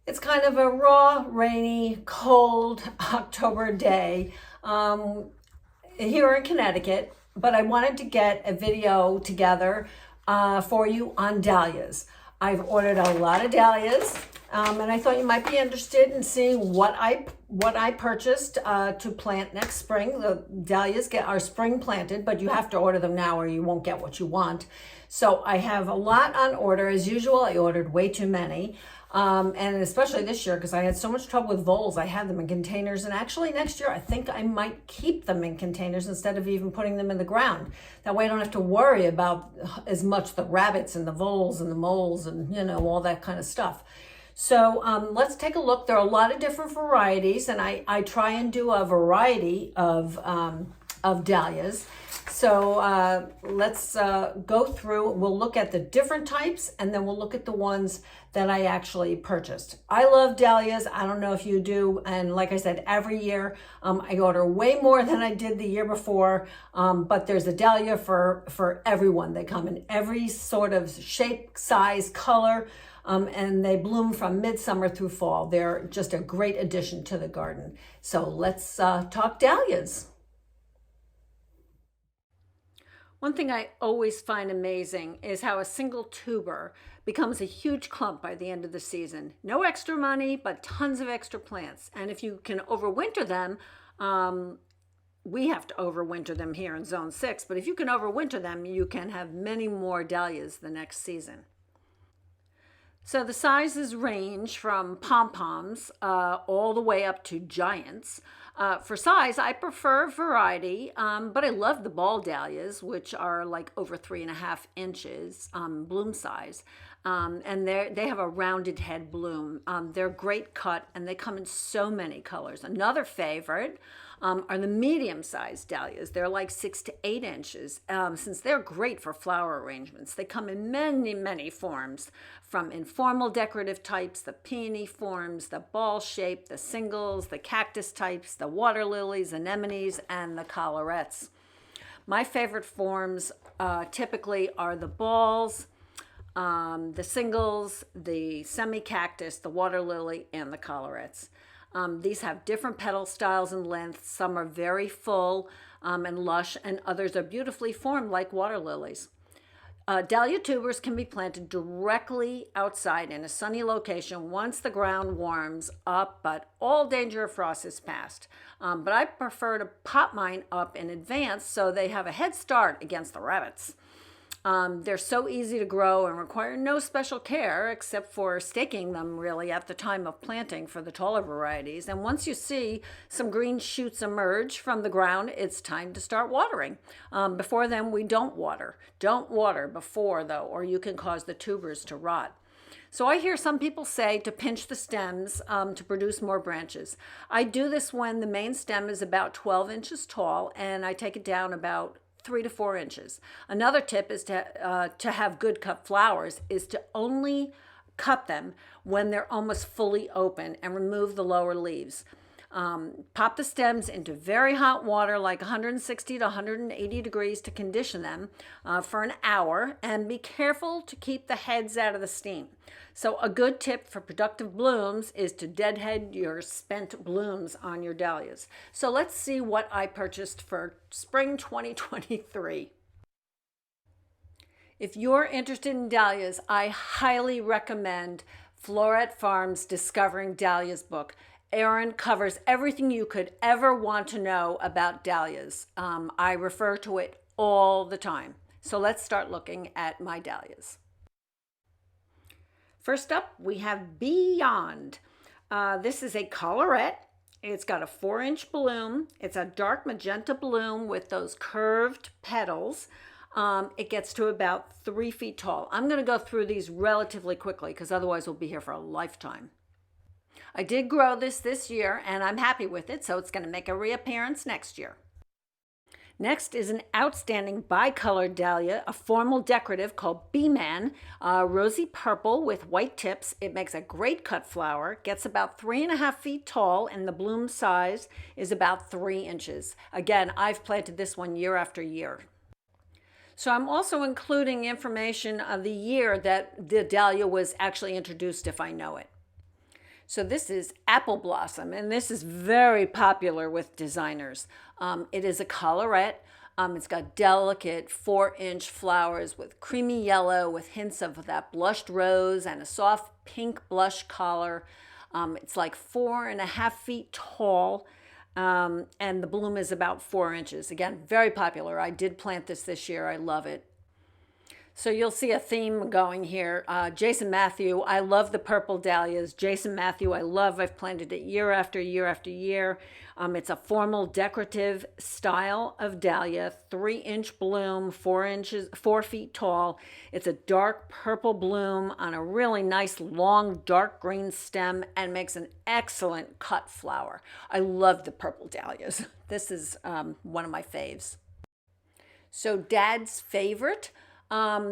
It's kind of a raw, rainy, cold October day here in Connecticut, but I wanted to get a video together for you on dahlias. I've ordered a lot of dahlias, and I thought you might be interested in seeing what I purchased to plant next spring. The dahlias are spring planted, but you have to order them now or you won't get what you want. So I have a lot on order. As usual, I ordered way too many. And especially this year, because I had so much trouble with voles, I had them in containers. And actually next year, I think I might keep them in containers instead of even putting them in the ground. That way I don't have to worry about as much the rabbits and the voles and the moles and, all that kind of stuff. So let's take a look. There are a lot of different varieties, and I try and do a variety of dahlias. So let's go through. We'll look at the different types, and then we'll look at the ones that I actually purchased. I love dahlias. I don't know if you do. And like I said, every year I order way more than I did the year before. But there's a dahlia for everyone. They come in every sort of shape, size, color. And they bloom from midsummer through fall. They're just a great addition to the garden. So let's talk dahlias. One thing I always find amazing is how a single tuber becomes a huge clump by the end of the season. No extra money, but tons of extra plants. And if you can overwinter them, we have to overwinter them here in Zone 6, but if you can overwinter them, you can have many more dahlias the next season. So the sizes range from pom-poms all the way up to giants. For size, I prefer variety, but I love the ball dahlias, which are like over 3.5 inches bloom size. And they have a rounded head bloom. They're great cut, and they come in so many colors. Another favorite are the medium-sized dahlias. They're like 6 to 8 inches, since they're great for flower arrangements. They come in many, many forms, from informal decorative types, the peony forms, the ball shape, the singles, the cactus types, the water lilies, anemones, and the collarets. My favorite forms typically are the balls, the singles, the semi-cactus, the water lily, and the collarets. These have different petal styles and lengths. Some are very full and lush, and others are beautifully formed like water lilies. Dahlia tubers can be planted directly outside in a sunny location once the ground warms up, but all danger of frost is past. But I prefer to pot mine up in advance so they have a head start against the rabbits. They're so easy to grow and require no special care except for staking them really at the time of planting for the taller varieties. And once you see some green shoots emerge from the ground, it's time to start watering. Before then, we don't water. Don't water before, though, or you can cause the tubers to rot. So I hear some people say to pinch the stems to produce more branches. I do this when the main stem is about 12 inches tall, and I take it down about 3 to 4 inches. Another tip is to have good cut flowers is to only cut them when they're almost fully open and remove the lower leaves. Pop the stems into very hot water, like 160 to 180 degrees, to condition them for an hour, and be careful to keep the heads out of the steam. So a good tip for productive blooms is to deadhead your spent blooms on your dahlias. So let's see what I purchased for spring 2023. If you're interested in dahlias, I highly recommend Floret Farm's Discovering Dahlias book. Erin covers everything you could ever want to know about dahlias. I refer to it all the time. So let's start looking at my dahlias. First up, we have Beyond. This is a collarette. It's got a 4-inch bloom. It's a dark magenta bloom with those curved petals. It gets to about 3 feet tall. I'm going to go through these relatively quickly because otherwise we'll be here for a lifetime. I did grow this year, and I'm happy with it, so it's going to make a reappearance next year. Next is an outstanding bicolored dahlia, a formal decorative called B-Man, rosy purple with white tips. It makes a great cut flower, gets about 3.5 feet tall, and the bloom size is about 3 inches. Again, I've planted this one year after year. So I'm also including information of the year that the dahlia was actually introduced if I know it. So this is apple blossom, and this is very popular with designers. It is a collarette. It's got delicate 4-inch flowers with creamy yellow with hints of that blushed rose and a soft pink blush collar. It's like 4.5 feet tall, and the bloom is about 4 inches. Again, very popular. I did plant this year. I love it. So you'll see a theme going here. Jason Matthew, I love the purple dahlias. Jason Matthew, I love. I've planted it year after year after year. It's a formal decorative style of dahlia, 3-inch bloom, 4 feet tall. It's a dark purple bloom on a really nice long dark green stem and makes an excellent cut flower. I love the purple dahlias. This is one of my faves. So Dad's favorite.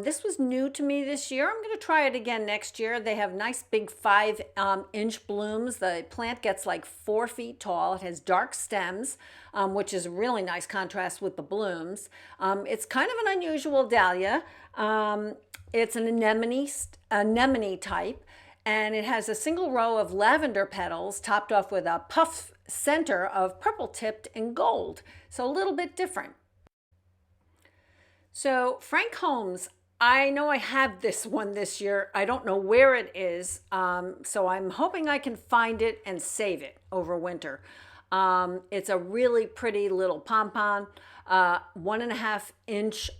This was new to me this year. I'm going to try it again next year. They have nice big 5-inch blooms. The plant gets like 4 feet tall. It has dark stems, which is a really nice contrast with the blooms. It's kind of an unusual dahlia. It's an anemone type, and it has a single row of lavender petals topped off with a puff center of purple tipped and gold. So a little bit different. So Frank Holmes, I know I have this one this year. I don't know where it is, so I'm hoping I can find it and save it over winter. It's a really pretty little pompon, 1.5-inch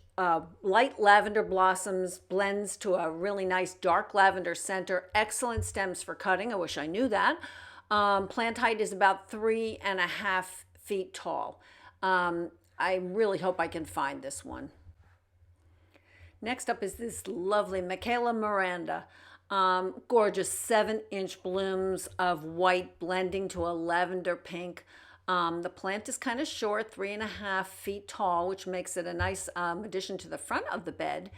light lavender blossoms, blends to a really nice dark lavender center. Excellent stems for cutting. I wish I knew that. Plant height is about 3.5 feet tall. I really hope I can find this one. Next up is this lovely Michaela Miranda. Gorgeous 7-inch blooms of white blending to a lavender pink. The plant is kind of short, 3.5 feet tall, which makes it a nice addition to the front of the bed.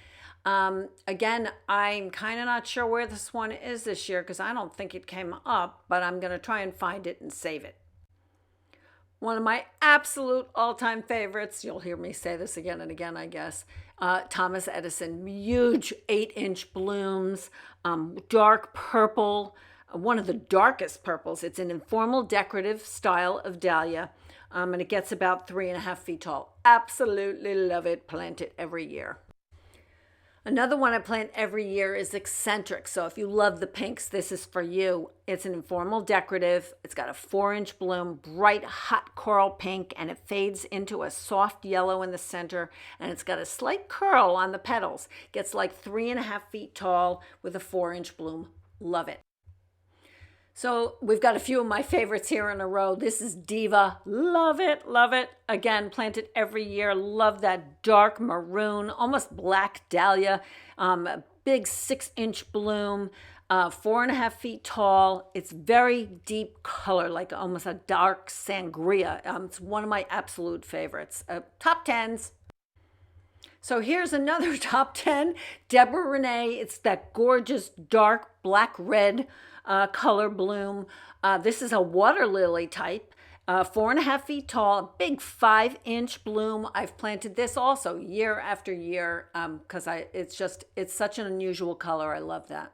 Again, I'm kind of not sure where this one is this year because I don't think it came up, but I'm going to try and find it and save it. One of my absolute all-time favorites, you'll hear me say this again and again, I guess, Thomas Edison. Huge 8-inch blooms, dark purple, one of the darkest purples. It's an informal decorative style of dahlia, and it gets about 3.5 feet tall. Absolutely love it. Plant it every year. Another one I plant every year is eccentric. So if you love the pinks, this is for you. It's an informal decorative. It's got a 4-inch bloom, bright hot coral pink, and it fades into a soft yellow in the center. And it's got a slight curl on the petals. Gets like 3.5 feet tall with a 4-inch bloom. Love it. So we've got a few of my favorites here in a row. This is Diva. Love it, love it. Again, planted every year. Love that dark maroon, almost black dahlia. A big 6-inch bloom, 4.5 feet tall. It's very deep color, like almost a dark sangria. It's one of my absolute favorites. Top 10s. So here's another top 10. Deborah Renee. It's that gorgeous dark black-red color bloom. This is a water lily type, 4.5 feet tall, a big 5-inch bloom. I've planted this also year after year because it's such an unusual color. I love that.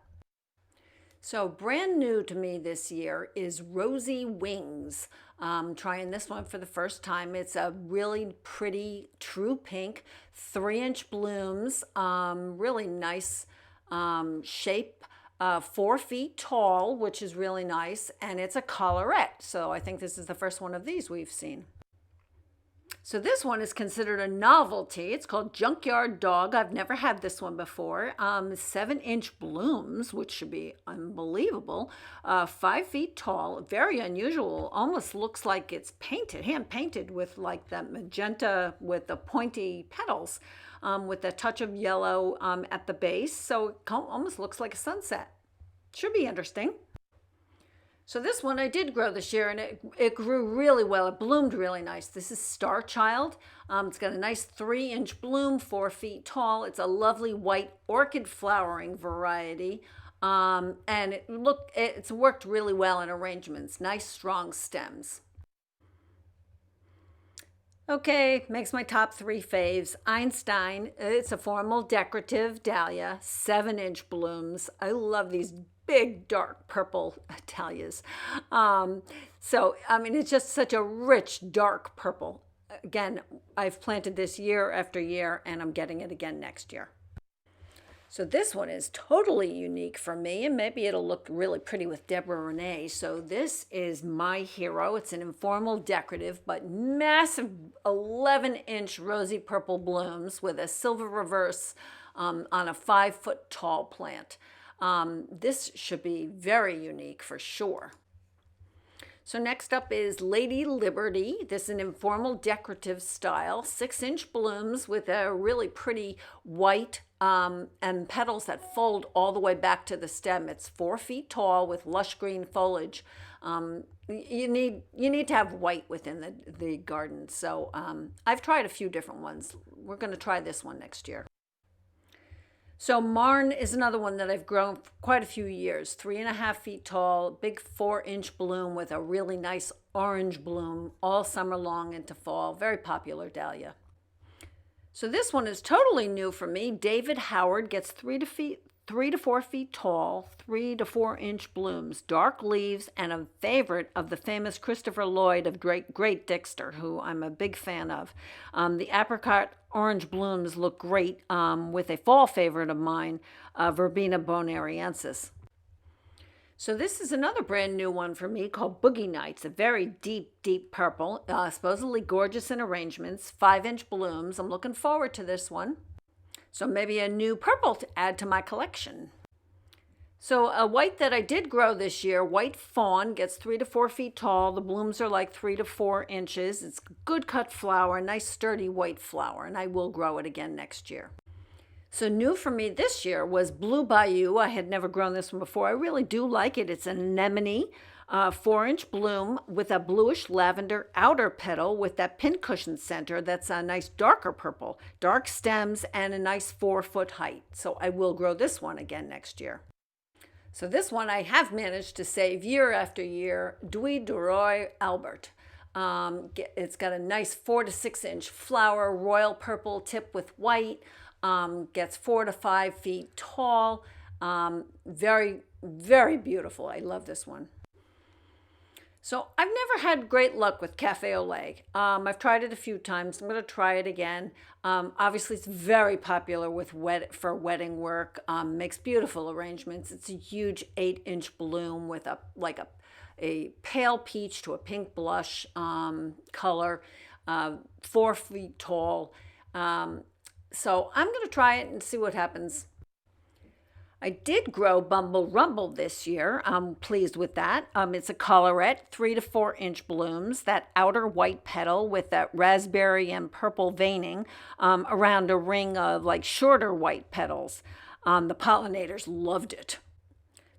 So brand new to me this year is Rosy Wings. Trying this one for the first time. It's a really pretty true pink, 3-inch blooms, really nice shape. 4 feet tall, which is really nice, and it's a collarette. So I think this is the first one of these we've seen. So this one is considered a novelty. It's called Junkyard Dog. I've never had this one before. 7-inch blooms, which should be unbelievable. 5 feet tall, very unusual. Almost looks like it's painted, hand painted with like that magenta with the pointy petals. With a touch of yellow at the base. So it almost looks like a sunset. Should be interesting. So this one I did grow this year, and it grew really well. It bloomed really nice. This is Star Child. It's got a nice 3-inch bloom, 4 feet tall. It's a lovely white orchid flowering variety. And it's worked really well in arrangements. Nice strong stems. Okay, makes my top 3 faves. Einstein, it's a formal decorative dahlia, 7-inch blooms. I love these big dark purple dahlias. It's just such a rich dark purple. Again, I've planted this year after year, and I'm getting it again next year. So this one is totally unique for me, and maybe it'll look really pretty with Deborah Renee. So this is my hero. It's an informal decorative, but massive 11-inch rosy purple blooms with a silver reverse on a 5-foot tall plant. This should be very unique for sure. So next up is Lady Liberty. This is an informal decorative style, 6-inch blooms with a really pretty white and petals that fold all the way back to the stem. It's 4 feet tall with lush green foliage. You need to have white within the garden. So I've tried a few different ones. We're going to try this one next year. So Marn is another one that I've grown for quite a few years. 3.5 feet tall, big 4-inch bloom with a really nice orange bloom all summer long into fall. Very popular dahlia. So this one is totally new for me. David Howard gets 3 to 4 feet tall, 3 to 4-inch blooms, dark leaves, and a favorite of the famous Christopher Lloyd of Great Dixter, who I'm a big fan of. The apricot orange blooms look great with a fall favorite of mine, Verbena bonariensis. So this is another brand new one for me called Boogie Nights, a very deep, deep purple, supposedly gorgeous in arrangements, 5-inch blooms. I'm looking forward to this one. So maybe a new purple to add to my collection. So a white that I did grow this year, White Fawn, gets 3 to 4 feet tall. The blooms are like 3 to 4 inches. It's good cut flower, nice sturdy white flower, and I will grow it again next year. So new for me this year was Blue Bayou. I had never grown this one before. I really do like it. It's an anemone, 4-inch bloom with a bluish lavender outer petal with that pincushion center that's a nice darker purple, dark stems, and a nice 4-foot height. So I will grow this one again next year. So this one I have managed to save year after year, Dwy Roy Albert. It's got a nice 4 to 6-inch flower, royal purple tip with white, gets 4 to 5 feet tall. Very, very beautiful. I love this one. So I've never had great luck with Cafe au Lait. I've tried it a few times. I'm going to try it again. Obviously, it's very popular for wedding work. Makes beautiful arrangements. It's a huge 8-inch bloom with a pale peach to a pink blush color, 4 feet tall. So I'm going to try it and see what happens. I did grow Bumble Rumble this year. I'm pleased with that. It's a collarette, 3 to 4-inch blooms, that outer white petal with that raspberry and purple veining around a ring of like shorter white petals. The pollinators loved it.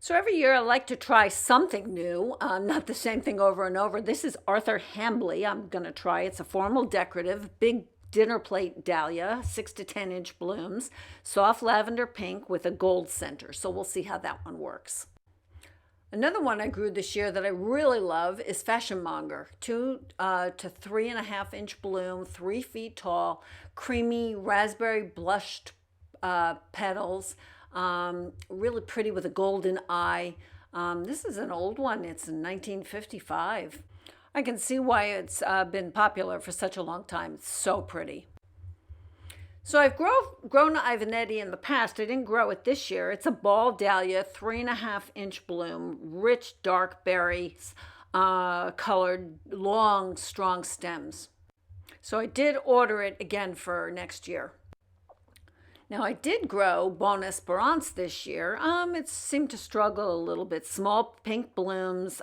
So every year I like to try something new, not the same thing over and over. This is Arthur Hambly. I'm going to try. It's a formal decorative, big dinner plate dahlia, 6 to 10-inch blooms, soft lavender pink with a gold center. So we'll see how that one works. Another one I grew this year that I really love is Fashion Monger, 2 to 3.5-inch bloom, 3 feet tall, creamy raspberry blushed petals, really pretty with a golden eye. This is an old one. It's in 1955. I can see why it's been popular for such a long time. It's so pretty. So I've grown Ivanetti in the past. I didn't grow it this year. It's a ball dahlia, 3.5-inch bloom, rich dark berries, colored, long, strong stems. So I did order it again for next year. Now I did grow Bon Esperance this year. It seemed to struggle a little bit. Small pink blooms.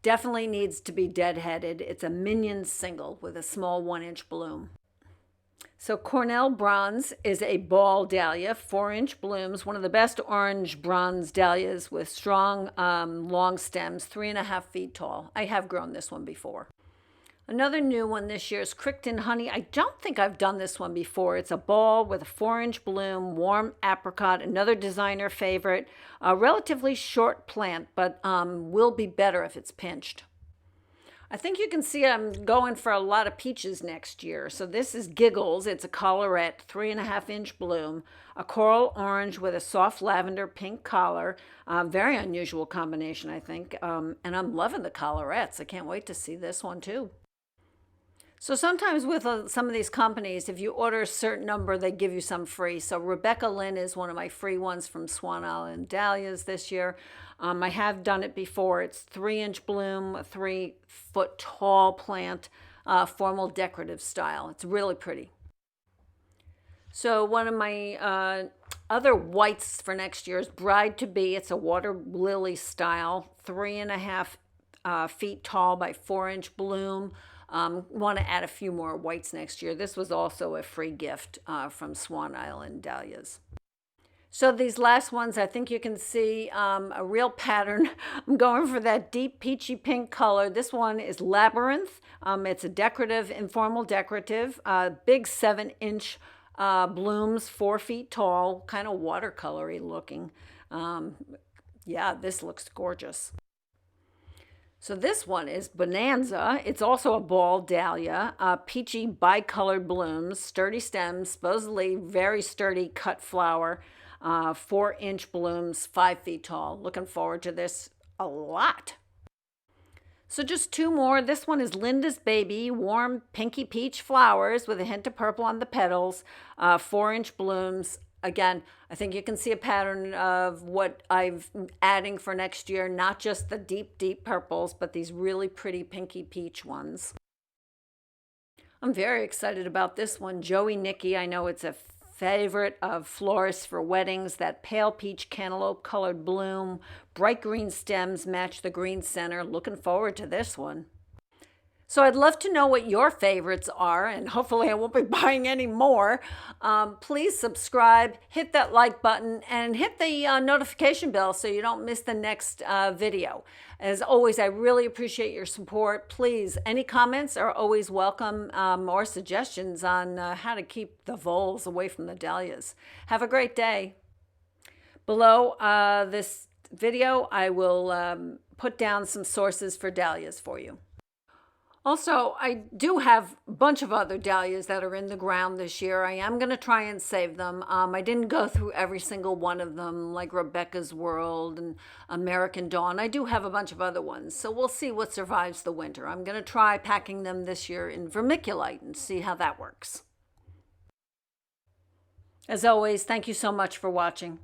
Definitely needs to be deadheaded. It's a minion single with a small 1-inch bloom. So Cornell Bronze is a ball dahlia, 4-inch blooms, one of the best orange bronze dahlias with strong, long stems, 3.5 feet tall. I have grown this one before. Another new one this year is Crichton Honey. I don't think I've done this one before. It's a ball with a 4-inch bloom, warm apricot, another designer favorite. A relatively short plant, but will be better if it's pinched. I think you can see I'm going for a lot of peaches next year. So this is Giggles. It's a collarette, 3.5-inch bloom, a coral orange with a soft lavender pink collar. Very unusual combination, I think. And I'm loving the collarettes. I can't wait to see this one too. So sometimes with some of these companies, if you order a certain number, they give you some free. So Rebecca Lynn is one of my free ones from Swan Island Dahlias this year. I have done it before. It's 3-inch bloom, a 3-foot tall plant, formal decorative style. It's really pretty. So one of my other whites for next year is Bride to Be. It's a water lily style, 3.5 feet tall by 4-inch bloom. Want to add a few more whites next year. This was also a free gift from Swan Island Dahlias. So these last ones, I think you can see a real pattern. I'm going for that deep peachy pink color. This one is Labyrinth. It's a decorative, informal decorative, big 7-inch blooms, 4 feet tall, kind of watercolory looking. Yeah, this looks gorgeous. So this one is Bonanza. It's also a ball dahlia, peachy bicolored blooms, sturdy stems, supposedly very sturdy cut flower, 4-inch blooms, 5 feet tall. Looking forward to this a lot. So just two more. This one is Linda's Baby, warm pinky peach flowers with a hint of purple on the petals, 4-inch blooms. Again, I think you can see a pattern of what I'm adding for next year, not just the deep, deep purples, but these really pretty pinky peach ones. I'm very excited about this one, Joey Nicky. I know it's a favorite of florists for weddings. That pale peach cantaloupe colored bloom, bright green stems match the green center. Looking forward to this one. So I'd love to know what your favorites are, and hopefully I won't be buying any more. Please subscribe, hit that like button, and hit the notification bell so you don't miss the next video. As always, I really appreciate your support. Please, any comments are always welcome, or suggestions on how to keep the voles away from the dahlias. Have a great day. Below this video, I will put down some sources for dahlias for you. Also, I do have a bunch of other dahlias that are in the ground this year. I am going to try and save them. I didn't go through every single one of them, like Rebecca's World and American Dawn. I do have a bunch of other ones, so we'll see what survives the winter. I'm going to try packing them this year in vermiculite and see how that works. As always, thank you so much for watching.